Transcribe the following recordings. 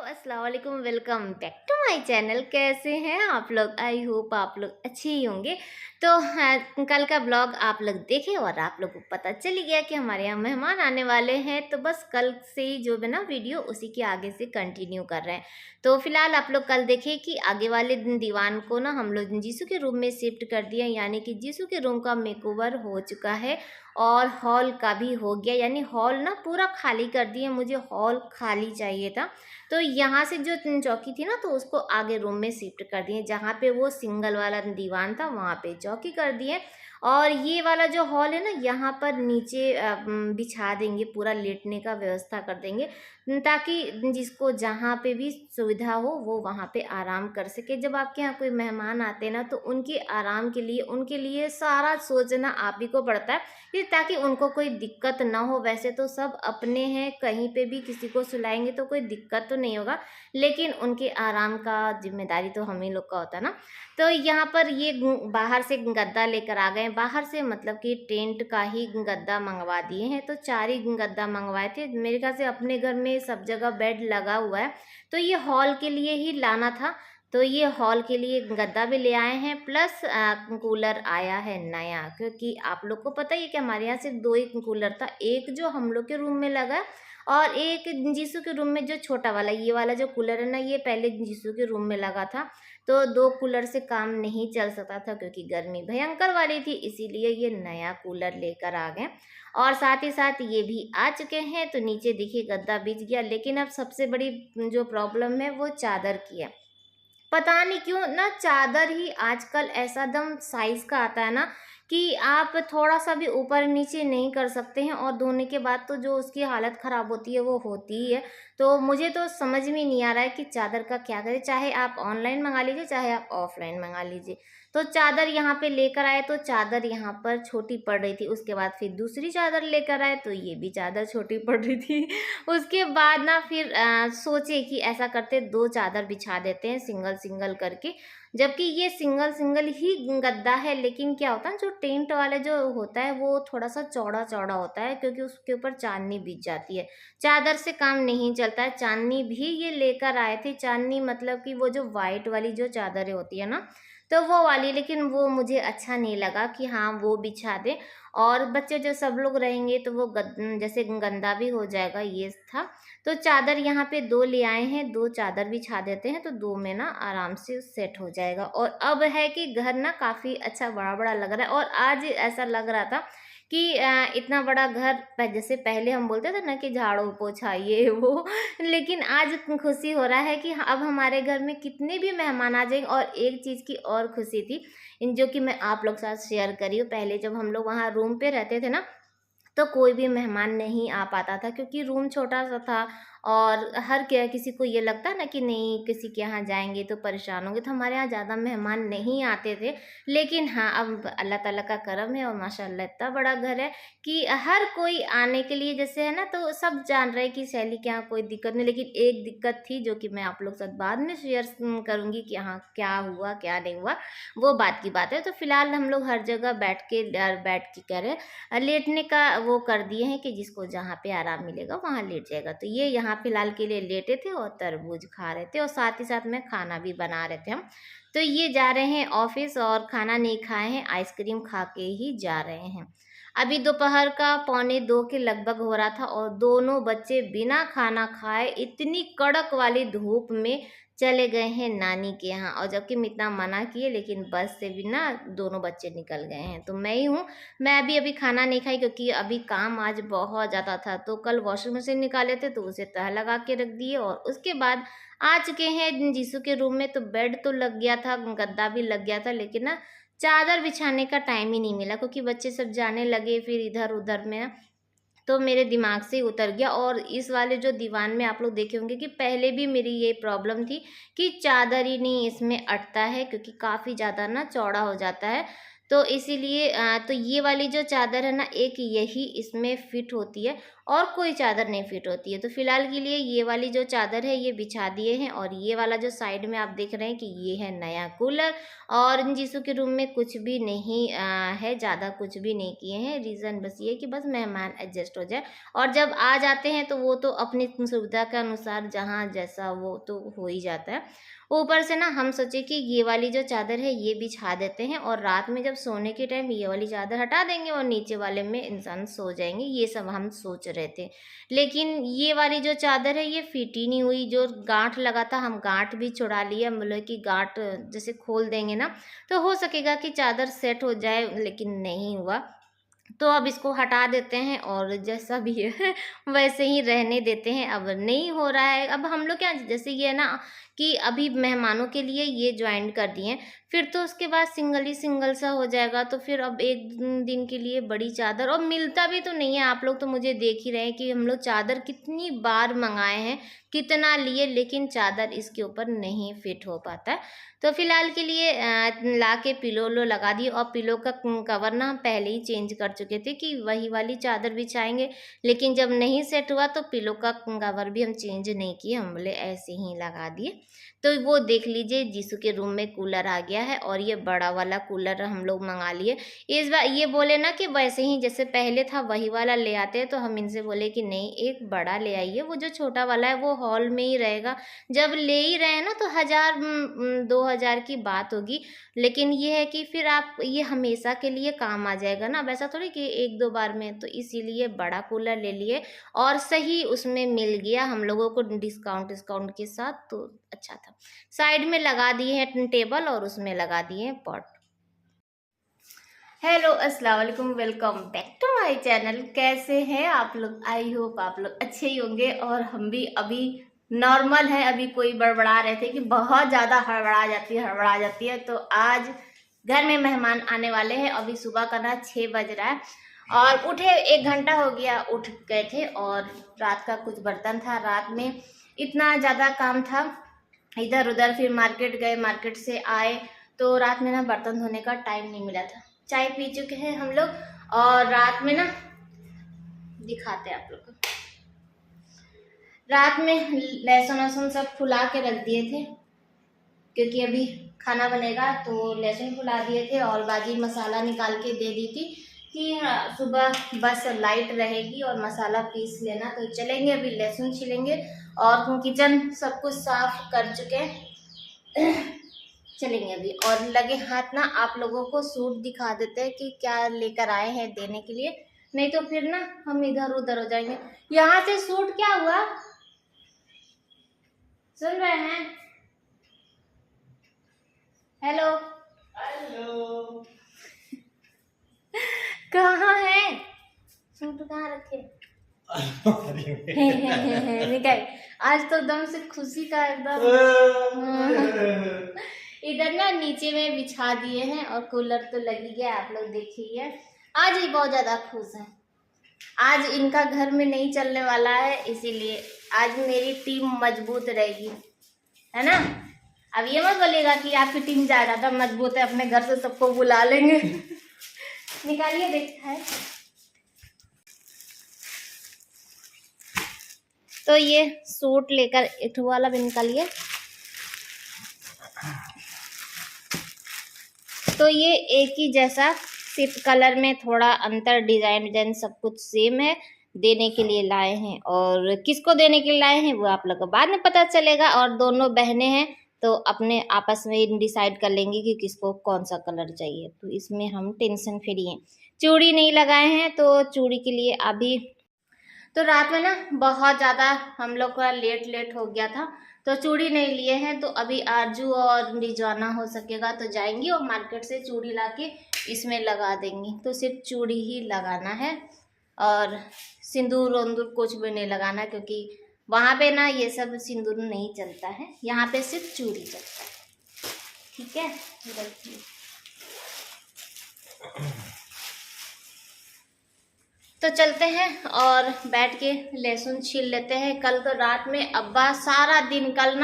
अस्सलाम वालेकुम, welcome back to my channel. कैसे हैं आप लोग? आई होप आप लोग अच्छे ही होंगे। तो कल का ब्लॉग आप लोग देखे और आप लोग को पता चल गया कि हमारे यहाँ मेहमान आने वाले हैं। तो बस कल से ही जो है ना वीडियो उसी के आगे से कंटिन्यू कर रहे हैं। तो फिलहाल आप लोग कल देखे कि आगे वाले दीवान को ना हम लोग जीसू के रूम में शिफ्ट कर दिया, यानी कि जीसू के रूम का मेकओवर हो चुका है और हॉल का भी हो गया, यानी हॉल ना पूरा खाली कर दिए। मुझे हॉल खाली चाहिए था, तो यहाँ से जो चौकी थी ना तो उसको आगे रूम में शिफ्ट कर दिए। जहाँ पे वो सिंगल वाला दीवान था वहाँ पे चौकी कर दिए। और ये वाला जो हॉल है ना यहाँ पर नीचे बिछा देंगे, पूरा लेटने का व्यवस्था कर देंगे, ताकि जिसको जहाँ पे भी सुविधा हो वो वहाँ पे आराम कर सके। जब आपके यहाँ कोई मेहमान आते हैं ना तो उनके आराम के लिए उनके लिए सारा सोचना आप ही को पड़ता है, कि ताकि उनको कोई दिक्कत ना हो। वैसे तो सब अपने हैं, कहीं पे भी किसी को सुलाएंगे तो कोई दिक्कत तो नहीं होगा, लेकिन उनके आराम का जिम्मेदारी तो हम ही लोग का होता है ना। तो यहाँ पर ये बाहर से गद्दा लेकर आ गए, बाहर से मतलब कि टेंट का ही गद्दा मंगवा दिए हैं। तो 4 ही गद्दा मंगवाए थे। मेरे ख्याल से अपने घर में सब जगह बेड लगा हुआ है, तो ये हॉल के लिए ही लाना था। तो ये हॉल के लिए गद्दा भी ले आए हैं, प्लस कूलर आया है नया। क्योंकि आप लोग को पता ही है कि हमारे यहाँ सिर्फ 2 ही कूलर था, एक जो हम लोग के रूम में लगा और एक जीसू के रूम में जो छोटा वाला, ये वाला जो कूलर है ना ये पहले जीसू के रूम में लगा था। तो 2 कूलर से काम नहीं चल सकता था क्योंकि गर्मी भयंकर वाली थी, इसीलिए ये नया कूलर लेकर आ गए। और साथ ही साथ ये भी आ चुके हैं। तो नीचे देखिए गद्दा बिछ गया, लेकिन अब सबसे बड़ी जो प्रॉब्लम है वो चादर की है। पता नहीं क्यों ना चादर ही आजकल ऐसा दम साइज का आता है ना कि आप थोड़ा सा भी ऊपर नीचे नहीं कर सकते हैं, और धोने के बाद तो जो उसकी हालत ख़राब होती है वो होती ही है। तो मुझे तो समझ में नहीं आ रहा है कि चादर का क्या करें। चाहे आप ऑनलाइन मंगा लीजिए, चाहे आप ऑफलाइन मंगा लीजिए। तो चादर यहाँ पे लेकर आए तो चादर यहाँ पर छोटी पड़ रही थी। उसके बाद फिर दूसरी चादर लेकर आए तो ये भी चादर छोटी पड़ रही थी। उसके बाद ना फिर सोचे कि ऐसा करते 2 चादर बिछा देते हैं सिंगल सिंगल करके। जबकि ये सिंगल सिंगल ही गद्दा है, लेकिन क्या होता है जो टेंट वाले जो होता है वो थोड़ा सा चौड़ा चौड़ा होता है, क्योंकि उसके ऊपर चांदनी बिछ जाती है। चादर से काम नहीं चलता है। चांदनी भी ये लेकर आए थे। चांदनी मतलब कि वो जो वाइट वाली जो चादरें होती है ना, तो वो वाली, लेकिन वो मुझे अच्छा नहीं लगा कि हाँ वो बिछा दे। और बच्चे जो सब लोग रहेंगे तो वो जैसे गंदा भी हो जाएगा, ये था। तो चादर यहाँ पे 2 ले आए हैं, 2 चादर बिछा देते हैं तो 2 में ना आराम से सेट हो जाएगा। और अब है कि घर ना काफ़ी अच्छा बड़ा बड़ा लग रहा है। और आज ऐसा लग रहा था कि इतना बड़ा घर जैसे पहले हम बोलते थे ना कि झाड़ू पोछा ये वो, लेकिन आज खुशी हो रहा है कि अब हमारे घर में कितने भी मेहमान आ जाएंगे। और एक चीज़ की और खुशी थी जो कि मैं आप लोग साथ शेयर करी हूँ। पहले जब हम लोग वहाँ रूम पे रहते थे ना तो कोई भी मेहमान नहीं आ पाता था, क्योंकि रूम छोटा-सा था। और हर क्या किसी को ये लगता है ना कि नहीं किसी के यहाँ जाएँगे तो परेशान होंगे, तो हमारे यहाँ ज़्यादा मेहमान नहीं आते थे। लेकिन हाँ, अब अल्लाह ताला का करम है और माशाअल्लाह इतना बड़ा घर है कि हर कोई आने के लिए जैसे है ना, तो सब जान रहे हैं कि सहेली के यहाँ कोई दिक्कत नहीं। लेकिन एक दिक्कत थी जो कि मैं आप लोग के साथ बाद में शेयर करूँगी कि हाँ, क्या हुआ, क्या नहीं हुआ, वो बात की बात है। तो फिलहाल हम लोग हर जगह बैठ के कह रहे लेटने का वो कर दिए हैं कि जिसको जहाँ पे आराम मिलेगा वहाँ लेट जाएगा। तो ये यहाँ फिलहाल के लिए लेटे थे और तरबूज खा रहे थे, और साथ ही साथ में खाना भी बना रहे थे हम। तो ये जा रहे हैं ऑफिस और खाना नहीं खाए हैं, आइसक्रीम खा के ही जा रहे हैं। अभी दोपहर का 1:45 के लगभग हो रहा था और दोनों बच्चे बिना खाना खाए इतनी कड़क वाली धूप में चले गए हैं नानी के यहाँ। और जबकि मैं इतना मना किए, लेकिन बस से भी ना दोनों बच्चे निकल गए हैं। तो मैं ही हूँ, मैं अभी खाना नहीं खाई क्योंकि अभी काम आज बहुत ज़्यादा था। तो कल वॉशिंग मशीन निकाले थे तो उसे तह लगा के रख दिए, और उसके बाद आ चुके हैं जीसू के रूम में। तो बेड तो लग गया था, गद्दा भी लग गया था, लेकिन ना चादर बिछाने का टाइम ही नहीं मिला, क्योंकि बच्चे सब जाने लगे फिर इधर उधर में। तो मेरे दिमाग से ही उतर गया। और इस वाले जो दीवान में आप लोग देखे होंगे कि पहले भी मेरी ये प्रॉब्लम थी कि चादर ही नहीं इसमें अटता है, क्योंकि काफ़ी ज़्यादा ना चौड़ा हो जाता है। तो इसीलिए तो ये वाली जो चादर है ना एक यही इसमें फिट होती है। और कोई चादर नहीं फिट होती है। तो फिलहाल के लिए ये वाली जो चादर है ये बिछा दिए हैं, और ये वाला जो साइड में आप देख रहे हैं कि ये है नया कूलर। और इन जीसू के रूम में कुछ भी नहीं है, ज़्यादा कुछ भी नहीं किए हैं। रीज़न बस ये कि बस मेहमान एडजस्ट हो जाए, और जब आ जाते हैं तो वो तो अपनी सुविधा के अनुसार जहाँ जैसा वो तो हो ही जाता है। ऊपर से ना हम सोचे कि ये वाली जो चादर है ये बिछा देते हैं, और रात में जब सोने के टाइम ये वाली चादर हटा देंगे और नीचे वाले में इंसान सो जाएंगे, ये सब हम सोच रहे थे। लेकिन ये वाली जो चादर है ये फिट ही नहीं हुई। जो गांठ लगा था हम गांठ भी छुड़ा लिए, मतलब कि गांठ जैसे खोल देंगे ना तो हो सकेगा कि चादर सेट हो जाए, लेकिन नहीं हुआ। तो अब इसको हटा देते हैं और जैसा भी है वैसे ही रहने देते हैं। अब नहीं हो रहा है। अब हम लोग क्या, जैसे ये है ना कि अभी मेहमानों के लिए ये ज्वाइन कर दिए हैं, फिर तो उसके बाद सिंगल ही सिंगल सा हो जाएगा। तो फिर अब एक दिन के लिए बड़ी चादर, और मिलता भी तो नहीं है। आप लोग तो मुझे देख ही रहे हैं कि हम लोग चादर कितनी बार मंगाए हैं, कितना लिए, लेकिन चादर इसके ऊपर नहीं फिट हो पाता है। तो फिलहाल के लिए ला के पिलो लो लगा दिए, और पिलो का कवर ना हम पहले ही चेंज कर चुके थे कि वही वाली चादर बिछाएंगे। लेकिन जब नहीं सेट हुआ तो पिलो का कवर भी हम चेंज नहीं किए, हम बोले ऐसे ही लगा दिए। तो वो देख लीजिए जीसू के रूम में कूलर आ गया है, और ये बड़ा वाला कूलर हम लोग मंगा लिए। इस बार ये बोले ना कि वैसे ही जैसे पहले था वही वाला ले आते हैं, तो हम इनसे बोले कि नहीं, एक बड़ा ले आइए, वो जो छोटा वाला है वो हॉल में ही रहेगा। जब ले ही रहे हैं ना तो 1000-2000 की बात होगी, लेकिन ये है कि फिर आप ये हमेशा के लिए काम आ जाएगा ना, वैसा थोड़ी कि 1-2 बार में। तो इसीलिए बड़ा कूलर ले लिए, और सही उसमें मिल गया हम लोगों को डिस्काउंट के साथ, तो अच्छा था। साइड में लगा दिए हैं टेबल, और उसमें लगा दिए हैं पॉट। हेलो, अस्सलाम वालेकुम, welcome back to my channel. कैसे हैं आप लोग? आई होप आप लोग अच्छे ही होंगे, और हम भी अभी नॉर्मल है। अभी कोई बड़बड़ा रहे थे कि बहुत ज़्यादा हड़बड़ा जाती है। तो आज घर में मेहमान आने वाले हैं। अभी सुबह का ना 6 बज रहा है, और उठे 1 घंटा हो गया, उठ गए थे। और रात का कुछ बर्तन था, रात में इतना ज़्यादा काम था इधर उधर, फिर मार्केट गए, मार्केट से आए, तो रात में ना बर्तन धोने का टाइम नहीं मिला था। चाय पी चुके हैं हम लोग, और रात में ना दिखाते हैं आप लोग को, रात में लहसुन वहसुन सब फुला के रख दिए थे, क्योंकि अभी खाना बनेगा। तो लहसुन फुला दिए थे, और बाजी मसाला निकाल के दे दी थी कि सुबह बस लाइट रहेगी और मसाला पीस लेना। तो चलेंगे, अभी लहसुन छिलेंगे, और किचन सब कुछ साफ कर चुके चलेंगे अभी। और लगे हाथ ना आप लोगों को सूट दिखा देते हैं कि क्या लेकर आए हैं देने के लिए, नहीं तो फिर ना हम इधर उधर हो जाएंगे। यहाँ से सूट क्या हुआ, सुन रहे हैं? हेलो हेलो कहाँ है सूट, कहाँ रखे? निकाल। आज तो एकदम से खुशी का एकदम इधर ना नीचे में बिछा दिए हैं, और कूलर तो लग ही गया, आप लोग देखिए। आज ही बहुत ज्यादा खुश है। आज इनका घर में नहीं चलने वाला है, इसीलिए आज मेरी टीम मजबूत रहेगी, है ना? अब ये मत बोलेगा कि आपकी टीम ज्यादा मजबूत है, अपने घर से सबको बुला लेंगे। निकालिए, देखता है। तो ये सूट लेकर एक वाला भी निकालिए। तो ये एक ही जैसा, सिर्फ कलर में थोड़ा अंतर, डिजाइन सब कुछ सेम है, देने के लिए लाए हैं। और किसको देने के लिए लाए हैं वो आप लोग को बाद में पता चलेगा। और दोनों बहनें हैं तो अपने आपस में डिसाइड कर लेंगे कि किसको कौन सा कलर चाहिए। तो इसमें हम टेंशन फ्री हैं। चूड़ी नहीं लगाए हैं, तो चूड़ी के लिए अभी तो रात में ना बहुत ज़्यादा हम लोग का लेट हो गया था, तो चूड़ी नहीं लिए हैं। तो अभी आरजू और रिजवाना हो सकेगा तो जाएंगी और मार्केट से चूड़ी लाके इसमें लगा देंगी। तो सिर्फ चूड़ी ही लगाना है, और सिंदूर वंदूर कुछ भी नहीं लगाना, क्योंकि वहाँ पे ना ये सब सिंदूर नहीं चलता है, यहाँ पे सिर्फ चूड़ी चलता है। ठीक है, तो चलते हैं और बैठ के लहसुन छील लेते हैं। कल तो रात में अब्बा सारा दिन, कल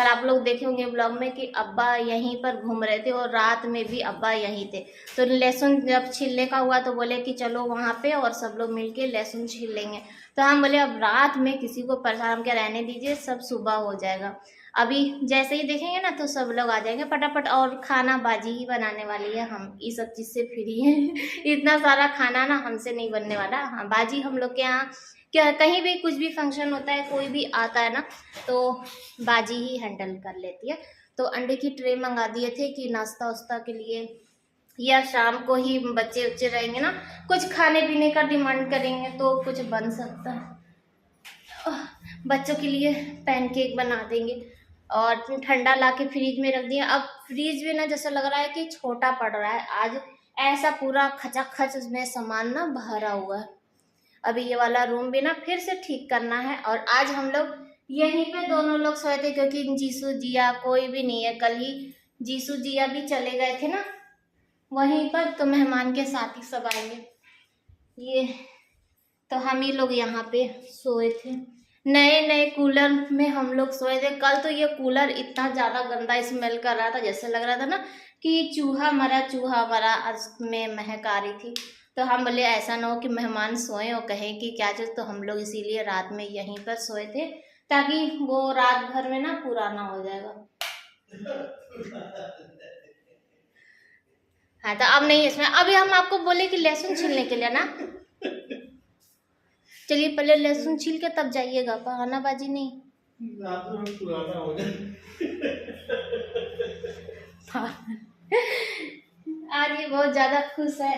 आप लोग देखे होंगे ब्लॉग में कि अब्बा यहीं पर घूम रहे थे, और रात में भी अब्बा यहीं थे। तो लहसुन जब छीलने का हुआ तो बोले कि चलो वहाँ पे और सब लोग मिलके लहसुन छील लेंगे। तो हम बोले अब रात में किसी को परेशान हम क्या रहने दीजिए, सब सुबह हो जाएगा। अभी जैसे ही देखेंगे ना तो सब लोग आ जाएंगे फटाफट, और खाना बाजी ही बनाने वाली है, हम इस सब चीज़ से फ्री हैं। इतना सारा खाना ना हमसे नहीं बनने वाला। हाँ, बाजी हम लोग के यहाँ क्या कहीं भी कुछ भी फंक्शन होता है, कोई भी आता है ना तो बाजी ही हैंडल कर लेती है। तो अंडे की ट्रे मंगा दिए थे कि नाश्ता वास्ता के लिए, या शाम को ही बच्चे उच्चे रहेंगे ना कुछ खाने पीने का डिमांड करेंगे तो कुछ बन सकता है। बच्चों के लिए पैनकेक बना देंगे, और ठंडा ला के फ्रिज में रख दिया। अब फ्रिज भी ना जैसा लग रहा है कि छोटा पड़ रहा है, आज ऐसा पूरा खचाखच उसमें सामान ना भरा हुआ है। अभी ये वाला रूम भी ना फिर से ठीक करना है, और आज हम लोग यहीं पे दोनों लोग सोए थे क्योंकि जीसू जिया कोई भी नहीं है। कल ही जीसू जिया भी चले गए थे ना वहीं पर, तो मेहमान के साथ ही सब आएंगे। ये तो हम ही लोग यहाँ पे सोए थे, नए नए कूलर में हम लोग सोए थे। कल तो ये कूलर इतना ज्यादा गंदा स्मेल कर रहा था, जैसे लग रहा था ना कि चूहा मरा में महक आ रही थी। तो हम बोले ऐसा ना हो कि मेहमान सोए और कहें कि क्या चीज, तो हम लोग इसीलिए रात में यहीं पर सोए थे ताकि वो रात भर में ना पुराना हो जाएगा। हाँ तो अब नहीं इसमें, अभी हम आपको बोले कि लहसुन छीलने के लिए ना, चलिए पहले लहसुन छील के तब जाइएगा, बहानाबाजी नहीं। आज ये बहुत ज्यादा खुश है।